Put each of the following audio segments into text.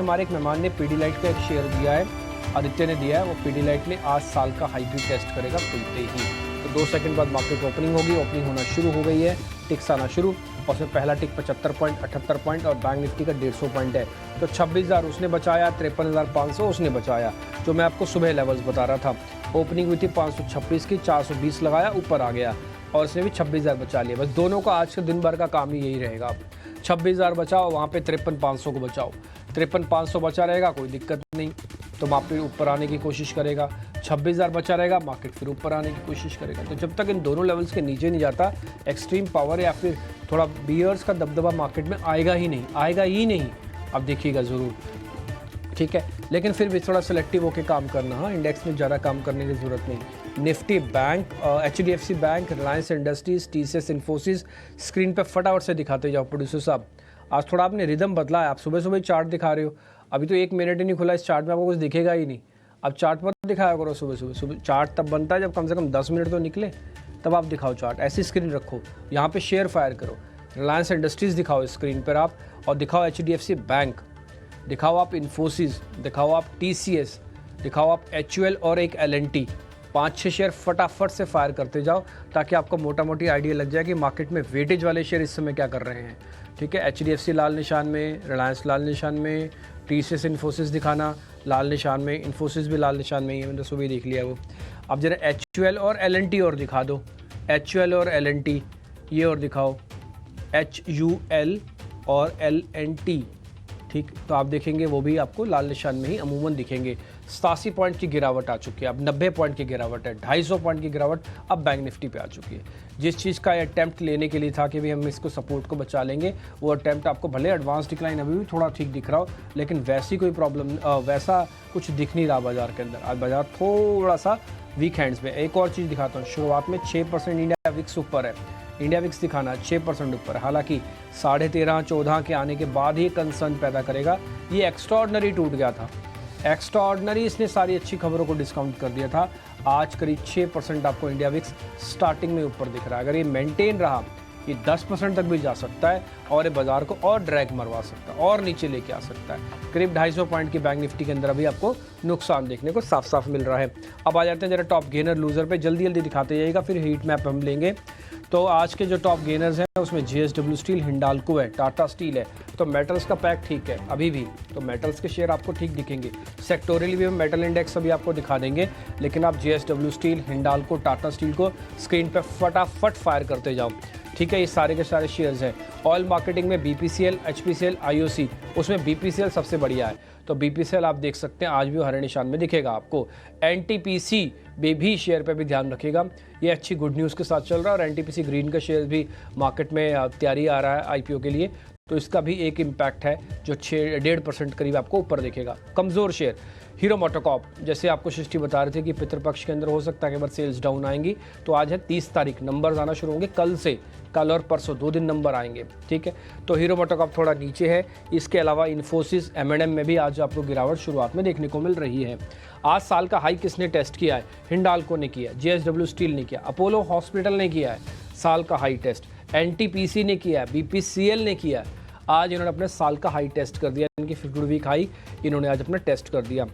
हमारे एक मेहमान ने पीडीलाइट का एक शेयर दिया है, आदित्य ने दिया है। वो पीडीलाइट ने आज साल का हाई भी टेस्ट करेगा खुलते ही। तो 2 सेकंड बाद मार्केट ओपनिंग होगी, ओपनिंग होना शुरू हो गई है, टिक्स आना शुरू। और उसमें पहला टिक 75 पॉइंट 78 पॉइंट और बैंक निफ्टी का 150 पॉइंट है। तो 26,000 उसने बचाया, 53,500 उसने बचाया। जो मैं आपको सुबह लेवल्स बता रहा था, ओपनिंग हुई थी 526 की, 420 लगाया, ऊपर आ गया और उसने भी 26,000 बचा लिया। बस दोनों का आज के दिन भर का काम ही यही रहेगा। 26,000 बचाओ, वहाँ पे 53,500 को बचाओ। 53,500 बचा रहेगा, कोई दिक्कत नहीं, तो मार्केट ऊपर आने की कोशिश करेगा। 26,000 बचा रहेगा, मार्केट फिर ऊपर आने की कोशिश करेगा। तो जब तक इन दोनों लेवल्स के नीचे नहीं जाता, एक्सट्रीम पावर या फिर थोड़ा बियर्स का दबदबा मार्केट में आएगा ही नहीं। अब देखिएगा ज़रूर, ठीक है। लेकिन फिर भी थोड़ा सेलेक्टिव होकर काम करना। हाँ, इंडेक्स में ज़्यादा काम करने की ज़रूरत नहीं। Nifty bank, HDFC bank, Reliance industries, TCS, Infosys screen पे फटाफट से दिखाते जाओ। प्रोड्यूसर साहब, आज थोड़ा आपने रिदम बदला है। आप सुबह सुबह चार्ट दिखा रहे हो, अभी तो 1 मिनट ही नहीं खुला, इस चार्ट में आपको कुछ दिखेगा ही नहीं। अब चार्ट पर दिखाया करो सुबह सुबह। चार्ट तब बनता है जब कम से कम 10 मिनट तो निकले, तब आप दिखाओ चार्ट। ऐसी स्क्रीन रखो, यहाँ पे शेयर फायर करो। रिलायंस इंडस्ट्रीज़ दिखाओ स्क्रीन पर आप, और दिखाओ HDFC बैंक, दिखाओ आप इन्फोसिस, दिखाओ आप TCS, दिखाओ आप HUL और एक LNT। 5-6 शेयर फटाफट से फायर करते जाओ, ताकि आपको मोटा मोटी आइडिया लग जाए कि मार्केट में वेटेज वाले शेयर इस समय क्या कर रहे हैं। ठीक है, HDFC लाल निशान में, रिलायंस लाल निशान में, TCS इन्फोसिस दिखाना लाल निशान में, इन्फोसिस भी लाल निशान में ही है, मैंने सुबह ही देख लिया वो। अब जरा HUL और LNT और दिखा दो। HUL और LNT ये और दिखाओ, HUL और LNT, ठीक। तो आप देखेंगे वो भी आपको लाल निशान में ही अमूमन दिखेंगे। 87 पॉइंट की गिरावट आ चुकी है, अब 90 पॉइंट की गिरावट है, 250 पॉइंट की गिरावट अब बैंक निफ्टी पे आ चुकी है। जिस चीज़ का अटैम्प्ट लेने के लिए था कि भाई हम इसको सपोर्ट को बचा लेंगे, वो अटैम्प्ट आपको भले एडवांस डिक्लाइन अभी भी थोड़ा ठीक दिख रहा हो, लेकिन वैसी कोई प्रॉब्लम, वैसा कुछ दिख नहीं रहा बाजार के अंदर। आज बाजार थोड़ा सा वीक हैंड्स में। एक और चीज़ दिखाता हूँ, शुरुआत में 6% इंडिया विक्स ऊपर है, इंडिया विक्स दिखाना 6% ऊपर। हालांकि 13.5-14 के आने के बाद ही कंसर्न पैदा करेगा। ये एक्स्ट्राऑर्डिनरी टूट गया था, एक्स्ट्राऑर्डिनरी, इसने सारी अच्छी खबरों को डिस्काउंट कर दिया था। आज करीब 6% आपको इंडिया विक्स स्टार्टिंग में ऊपर दिख रहा है। अगर ये मेंटेन रहा, ये 10% तक भी जा सकता है और ये बाजार को और ड्रैग मरवा सकता है और नीचे लेके आ सकता है। करीब 250 पॉइंट की बैंक निफ्टी के अंदर अभी आपको नुकसान देखने को साफ साफ मिल रहा है। अब आ जाते हैं जरा टॉप गेनर लूजर पे, जल्दी जल्दी दिखाते जाइएगा, फिर हीट मैप हम लेंगे। तो आज के जो टॉप गेनर्स हैं उसमें JSW स्टील, हिंडाल्को है, टाटा स्टील है। तो मेटल्स का पैक ठीक है अभी भी, तो मेटल्स के शेयर आपको ठीक दिखेंगे। सेक्टोरियली भी हम मेटल इंडेक्स अभी आपको दिखा देंगे, लेकिन आप JSW steel, Hindalco, Tata steel को स्क्रीन पर फटाफट फायर करते जाओ। ठीक है, ये सारे के सारे शेयर्स हैं। ऑयल मार्केटिंग में BPCL, HPCL, IOC, उसमें BPCL सबसे बढ़िया है। तो BPCL आप देख सकते हैं आज भी हरे निशान में दिखेगा आपको। NTPC भी शेयर पे भी ध्यान रखिएगा, ये अच्छी गुड न्यूज़ के साथ चल रहा है। और NTPC ग्रीन का शेयर भी मार्केट में तैयारी आ रहा है IPO के लिए, तो इसका भी एक इम्पैक्ट है जो 1.5% करीब आपको ऊपर दिखेगा। कमज़ोर शेयर हीरो मोटोकॉर्प, जैसे आपको सृष्टि बता रहे थे कि पितृपक्ष के अंदर हो सकता है कि बार सेल्स डाउन आएंगी, तो आज है 30 तारीख, नंबर्स आना शुरू होंगे कल से, कल और परसों 2 दिन नंबर आएंगे। ठीक है, तो हीरो मोटोकॉर्प थोड़ा नीचे है। इसके अलावा इन्फोसिस, M&M में भी आज आपको गिरावट शुरुआत में देखने को मिल रही है। आज साल का हाई किसने टेस्ट किया है? हिंडाल्को ने किया, JSW स्टील ने किया, अपोलो हॉस्पिटल ने किया है साल का हाई टेस्ट, NTPC ने किया है, BPCL ने किया है। आज इन्होंने अपने साल का हाई टेस्ट कर दिया, इनकी 50 वीक हाई इन्होंने आज अपना टेस्ट कर दिया।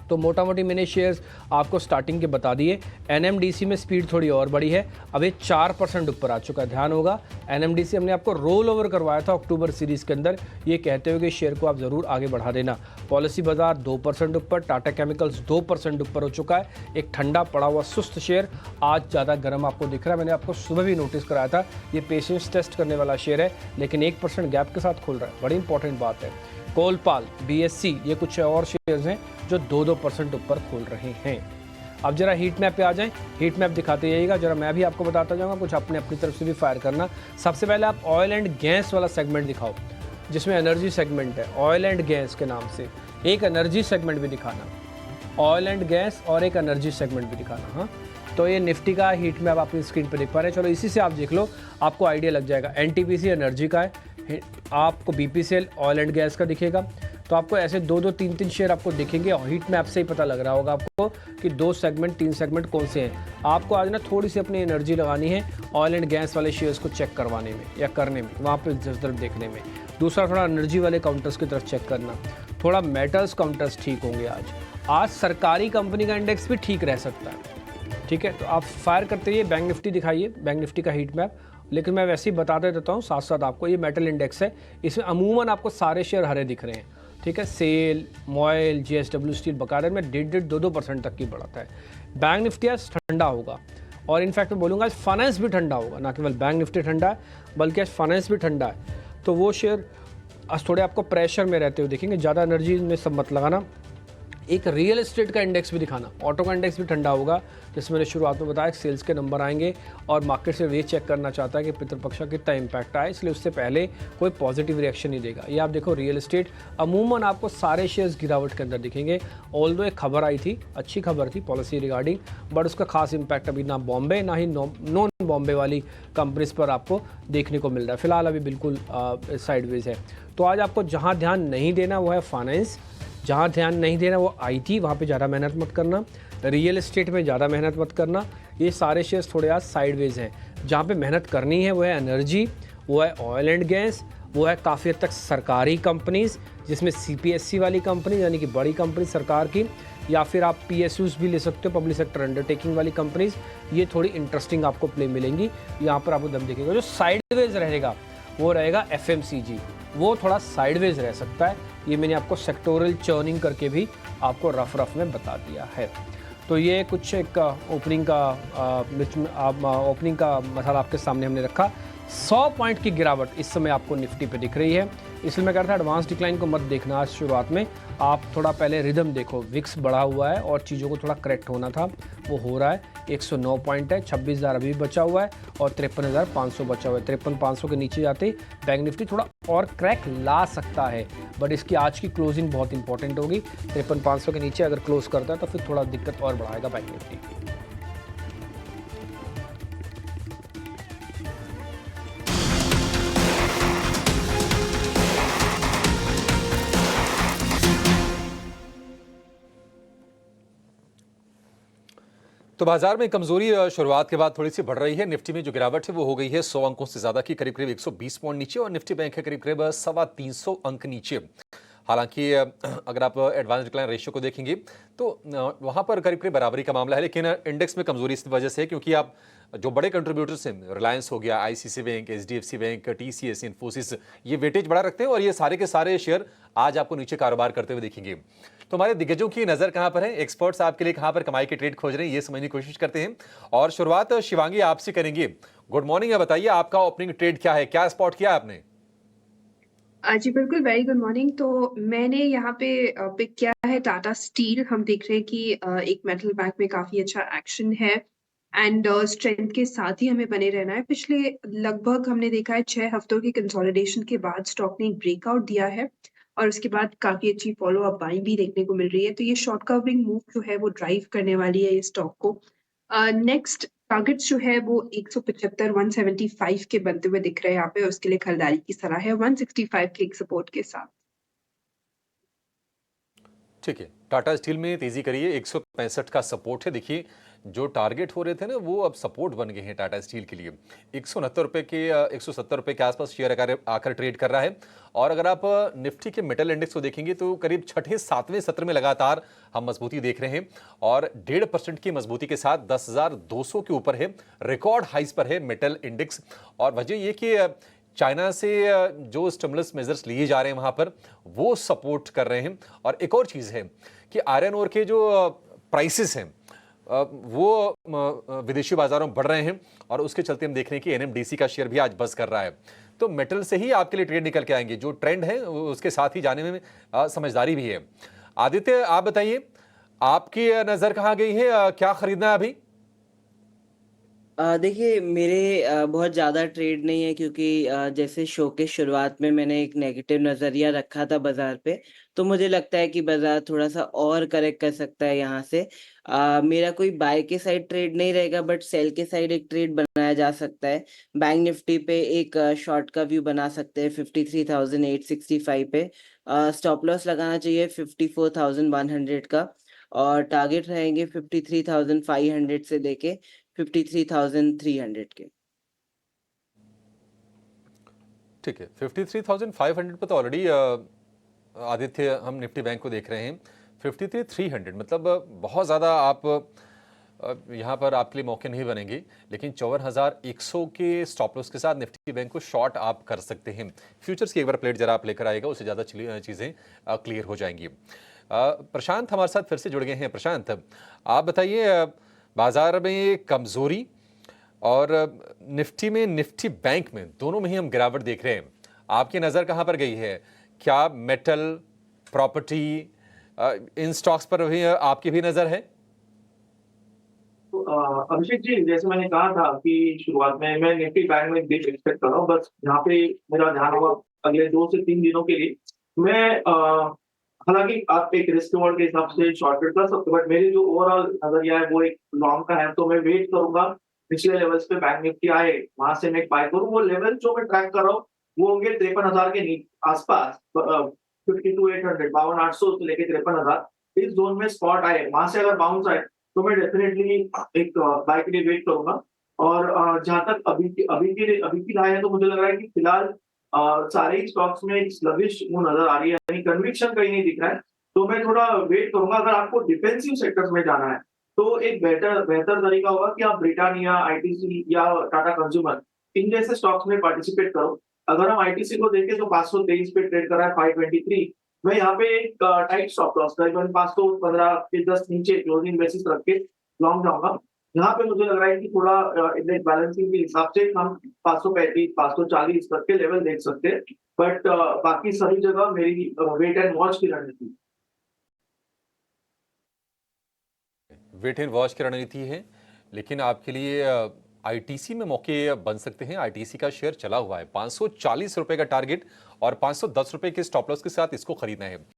तो मोटा मोटी मैंने शेयर्स आपको स्टार्टिंग के बता दिए। NMDC में स्पीड थोड़ी और बढ़ी है, अभी 4% ऊपर आ चुका है। ध्यान होगा, NMDC हमने आपको रोल ओवर करवाया था अक्टूबर सीरीज़ के अंदर, ये कहते हुए कि शेयर को आप ज़रूर आगे बढ़ा देना। पॉलिसी बाजार 2% ऊपर, टाटा केमिकल्स 2% ऊपर हो चुका है। एक ठंडा पड़ा हुआ सुस्त शेयर आज ज़्यादा गर्म आपको दिख रहा है। मैंने आपको सुबह भी नोटिस कराया था, ये पेशेंस टेस्ट करने वाला शेयर है, लेकिन 1% गैप के साथ खुल रहा है, बड़ी इंपॉर्टेंट बात है। कोलपाल, BSC, ये कुछ और शेयर्स हैं जो 2% ऊपर खोल रहे हैं। अब जरा हीट मैप पे आ जाएं, हीट मैप दिखाते जाइएगा, जरा मैं भी आपको बताता जाऊंगा, कुछ अपने अपनी तरफ से भी फायर करना। सबसे पहले आप ऑयल एंड गैस वाला सेगमेंट दिखाओ, जिसमें एनर्जी सेगमेंट है, ऑयल एंड गैस के नाम से एक एनर्जी सेगमेंट भी दिखाना, ऑयल एंड गैस और एक एनर्जी सेगमेंट भी दिखाना। हाँ, तो ये निफ्टी का हीट मैप अपनी स्क्रीन पर देख पा रहे हैं। चलो इसी से आप देख लो, आपको आइडिया लग जाएगा। NTPC एनर्जी का है, आपको BPCL ऑयल एंड गैस का दिखेगा। तो आपको ऐसे 2-2, 3-3 शेयर आपको दिखेंगे, और हीट मैप से ही पता लग रहा होगा आपको कि 2 सेगमेंट 3 सेगमेंट कौन से हैं। आपको आज ना थोड़ी सी अपनी एनर्जी लगानी है ऑयल एंड गैस वाले शेयर्स को चेक करवाने में या करने में, वहाँ पे तरफ देखने में। दूसरा थोड़ा एनर्जी वाले काउंटर्स की तरफ चेक करना। थोड़ा मेटल्स काउंटर्स ठीक होंगे आज। आज सरकारी कंपनी का इंडेक्स भी ठीक रह सकता है, ठीक है। तो आप फायर करते रहिए, बैंक निफ्टी दिखाइए, बैंक निफ्टी का हीट मैप। लेकिन मैं वैसे ही बता देता हूँ साथ साथ आपको, ये मेटल इंडेक्स है, इसमें अमूमन आपको सारे शेयर हरे दिख रहे हैं, ठीक है। सेल, मॉयल, JSW स्टील, बकायदा में 1.5-2% तक की बढ़त है। बैंक निफ्टी आज ठंडा होगा, और इनफैक्ट मैं बोलूँगा आज फाइनेंस भी ठंडा होगा, ना केवल बैंक निफ्टी ठंडा है बल्कि आज फाइनेंस भी ठंडा है। तो वो शेयर आज थोड़े आपको प्रेशर में रहते हुए देखेंगे, ज़्यादा एनर्जी में सब मत लगाना। एक रियल एस्टेट का इंडेक्स भी दिखाना, ऑटो का इंडेक्स भी ठंडा होगा, जैसे मैंने शुरुआत में बताया सेल्स के नंबर आएंगे, और मार्केट से ये चेक करना चाहता है कि पितृपक्ष का कितना इम्पैक्ट आया, इसलिए उससे पहले कोई पॉजिटिव रिएक्शन नहीं देगा। ये आप देखो रियल एस्टेट अमूमन आपको सारे शेयर्स गिरावट के अंदर दिखेंगे। ऑल्दो एक खबर आई थी, अच्छी खबर थी पॉलिसी रिगार्डिंग, बट उसका खास इम्पैक्ट अभी ना बॉम्बे ना ही नॉन बॉम्बे वाली कंपनीज पर आपको देखने को मिल रहा है। फिलहाल अभी बिल्कुल साइडवेज है। तो आज आपको जहाँ ध्यान नहीं देना वो है फाइनेंस, जहाँ ध्यान नहीं देना वो IT, वहाँ पे ज़्यादा मेहनत मत करना। रियल एस्टेट में ज़्यादा मेहनत मत करना। ये सारे शेयर्स थोड़े आज साइडवेज हैं। जहाँ पे मेहनत करनी है वो है एनर्जी, वो है ऑयल एंड गैस, वो है काफ़ी हद तक सरकारी कंपनीज़, जिसमें CPSC वाली कंपनी यानी कि बड़ी कंपनी सरकार की, या फिर आप PSUs भी ले सकते हो, पब्लिक सेक्टर अंडरटेकिंग वाली कंपनीज़। ये थोड़ी इंटरेस्टिंग आपको प्ले मिलेंगी, यहाँ पर आपको दम दिखेगा। जो साइडवेज रहेगा वो रहेगा FMCG, वो थोड़ा साइडवेज रह सकता है। ये मैंने आपको सेक्टोरल चर्निंग करके भी आपको रफ में बता दिया है। तो ये कुछ एक ओपनिंग का मसाला आपके सामने हमने रखा। 100 पॉइंट की गिरावट इस समय आपको निफ्टी पे दिख रही है, इसलिए मैं कह रहा था एडवांस डिक्लाइन को मत देखना आज शुरुआत में, आप थोड़ा पहले रिदम देखो। विक्स बढ़ा हुआ है और चीज़ों को थोड़ा करेक्ट होना था, वो हो रहा है। 109 पॉइंट है, 26,000 अभी भी बचा हुआ है, और 53,500 बचा हुआ है। 53,500 के नीचे जाते ही बैंक निफ्टी थोड़ा और क्रैक ला सकता है, बट इसकी आज की क्लोजिंग बहुत इंपॉर्टेंट होगी। 53,500 के नीचे अगर क्लोज करता है तो फिर थोड़ा दिक्कत और बढ़ाएगा बैंक निफ्टी। तो बाजार में कमजोरी शुरुआत के बाद थोड़ी सी बढ़ रही है। निफ्टी में जो गिरावट है वो हो गई है 100 अंकों से ज्यादा की, करीब करीब 120 पॉइंट नीचे, और निफ्टी बैंक है करीब करीब 325 अंक नीचे। हालांकि अगर आप एडवांस डिक्लाइन रेशियो को देखेंगे तो वहां पर करीब करीब बराबरी का मामला है, लेकिन इंडेक्स में कमजोरी इस वजह से है क्योंकि आप जो बड़े कंट्रीब्यूटर्स हैं, रिलायंस हो गया, ICICI bank, HDFC bank, TCS, Infosys, ये वेटेज बड़ा रखते हैं, और ये सारे के सारे शेयर आज आपको नीचे कारोबार करते हुए दिखेंगे। तो हमारे दिग्गजों की नजर कहां पर है, एक्सपर्ट्स आपके लिए कहां पर कमाई के ट्रेड खोज रहे हैं, ये समझने की कोशिश करते हैं। और शुरुआत शिवांगी आपसे करेंगे। गुड मॉर्निंग, बताइए आपका ओपनिंग ट्रेड क्या है, क्या स्पॉट किया आपने? जी बिल्कुल, वेरी गुड मॉर्निंग। तो मैंने यहाँ पे पिक किया है टाटा स्टील। हम देख रहे हैं कि एक मेटल बैंक में काफ़ी अच्छा एक्शन है, एंड स्ट्रेंथ के साथ ही हमें बने रहना है। पिछले लगभग हमने देखा है 6 हफ्तों की कंसोलिडेशन के बाद स्टॉक ने एक ब्रेकआउट दिया है, और उसके बाद काफ़ी अच्छी फ़ॉलो अप बाइंग भी देखने को मिल रही है। तो ये शॉर्ट कवरिंग मूव जो है वो ड्राइव करने वाली है ये स्टॉक को। नेक्स्ट टारगेट्स जो है वो 175 175 के बनते हुए दिख रहे हैं यहाँ पे, उसके लिए खरीदारी की सलाह है 165 के एक सपोर्ट के साथ। ठीक है, टाटा स्टील में तेजी करिए, 165 का सपोर्ट है। देखिए जो टारगेट हो रहे थे ना वो अब सपोर्ट बन गए हैं टाटा स्टील के लिए। 169 रुपए के 170 रुपए के आसपास शेयर आकर ट्रेड कर रहा है। और अगर आप निफ्टी के मेटल इंडेक्स को देखेंगे तो करीब छठे सातवें सत्र में लगातार हम मजबूती देख रहे हैं, और 1.5% की मजबूती के साथ 10,200 के ऊपर है, रिकॉर्ड हाइस पर है मेटल इंडेक्स। और वजह यह कि चाइना से जो स्टिमुलस मेजर्स लिए जा रहे हैं वहां पर वो सपोर्ट कर रहे हैं। और एक और चीज है कि आयरन ओर के जो प्राइसेस हैं वो विदेशी बाजारों में बढ़ रहे हैं, और उसके चलते हम देख रहे हैं कि NMDC का शेयर भी आज बस कर रहा है। तो मेटल से ही आपके लिए ट्रेड निकल के आएंगे, जो ट्रेंड है उसके साथ ही जाने में समझदारी भी है। आदित्य, आप बताइए आपकी नजर कहाँ गई है, क्या खरीदना है अभी? देखिए मेरे बहुत ज़्यादा ट्रेड नहीं है, क्योंकि जैसे शो के शुरुआत में मैंने एक नेगेटिव नज़रिया रखा था बाज़ार पे, तो मुझे लगता है कि बाज़ार थोड़ा-सा और करेक्ट कर सकता है यहाँ से। मेरा कोई बाय के साइड ट्रेड नहीं रहेगा, बट सेल के साइड एक ट्रेड बनाया जा सकता है। बैंक निफ्टी पे एक शॉर्ट का व्यू बना सकते हैं 53,865 पे। स्टॉप लॉस लगाना चाहिए 54,100 का, और टारगेट रहेंगे 53,500 से लेके 53,300 के। ठीक है, 53,500 पे तो ऑलरेडी आदित्य, हम निफ्टी बैंक को देख रहे हैं 53,300, मतलब बहुत ज़्यादा आप यहाँ पर आपके लिए मौके नहीं बनेंगे, लेकिन 54,100 के स्टॉप लॉस के साथ निफ्टी बैंक को शॉर्ट आप कर सकते हैं। फ्यूचर्स की एक बार प्लेट जरा आप लेकर आएगा, उससे ज़्यादा चीज़ें क्लियर हो जाएंगी। प्रशांत हमारे साथ फिर से जुड़ गए हैं। प्रशांत, आप बताइए, बाजार में कमजोरी और निफ्टी में, निफ्टी बैंक में, दोनों में ही हम गिरावट देख रहे हैं। आपकी नज़र कहाँ पर गई है? क्या मेटल, प्रॉपर्टी, इन स्टॉक्स पर भी आपकी भी नज़र है? तो, अभिषेक जी, जैसे मैंने कहा था कि शुरुआत में मैं निफ्टी बैंक में डिप एक्सपेक्ट कर रहा हूँ, बस यहाँ पे मेरा ध्यान होगा अगले 2 से 3 दिनों के लिए। मैं हालांकि आप एक रिस्क रिवॉर्ड के हिसाब से शॉर्टेड कर सकते हो, बट मेरी जो ओवरऑल नजरिया है वो एक लॉन्ग का है, तो मैं वेट करूंगा पिछले लेवल्स पे बैंक निफ्टी आए, वहां से मैं बाय करूँ। वो लेवल जो मैं ट्रैक कर रहा हूँ वो होंगे 53,000 के आसपास, 52,800, 52,800 से लेके 53,000 इस जोन में स्पॉट आए, वहां से अगर बाउंस आए तो मैं डेफिनेटली एक बाय के लिए वेट करूंगा। और जहां तक अभी की राय है, तो मुझे लग रहा है कि फिलहाल सारे ही स्टॉक्स में एक स्लगिश वो नजर आ रही है, यानी कन्विक्शन कहीं नहीं दिख रहा है, तो मैं थोड़ा वेट करूंगा। अगर आपको डिफेंसिव सेक्टर्स में जाना है तो एक बेहतर तरीका होगा कि आप ब्रिटानिया, आईटीसी या टाटा कंज्यूमर इन जैसे स्टॉक्स में पार्टिसिपेट करो। अगर हम आईटीसी को देखें तो 523 पे ट्रेड कर रहा है, 523। मैं यहाँ पे एक टाइट स्टॉप लॉस करीबन 515 के 10 नीचे क्लोजिंग बेसिस रख के लॉन्ग जाऊंगा। यहाँ पे मुझे लग रहा है कि थोड़ा इंडेक्स बैलेंसिंग के हिसाब से हम 535, 540 तक के लेवल देख सकते हैं, बट बाकी सभी जगह मेरी वेट एंड वॉच की रणनीति। वेट एंड वॉच की रणनीति है, लेकिन आपके लिए आईटीसी में मौके बन सकते हैं। आईटीसी का शेयर चला हुआ है, 540 रुपए का टारगेट और 510 रुपए के स्टॉप लॉस के साथ इसको खरीदना है।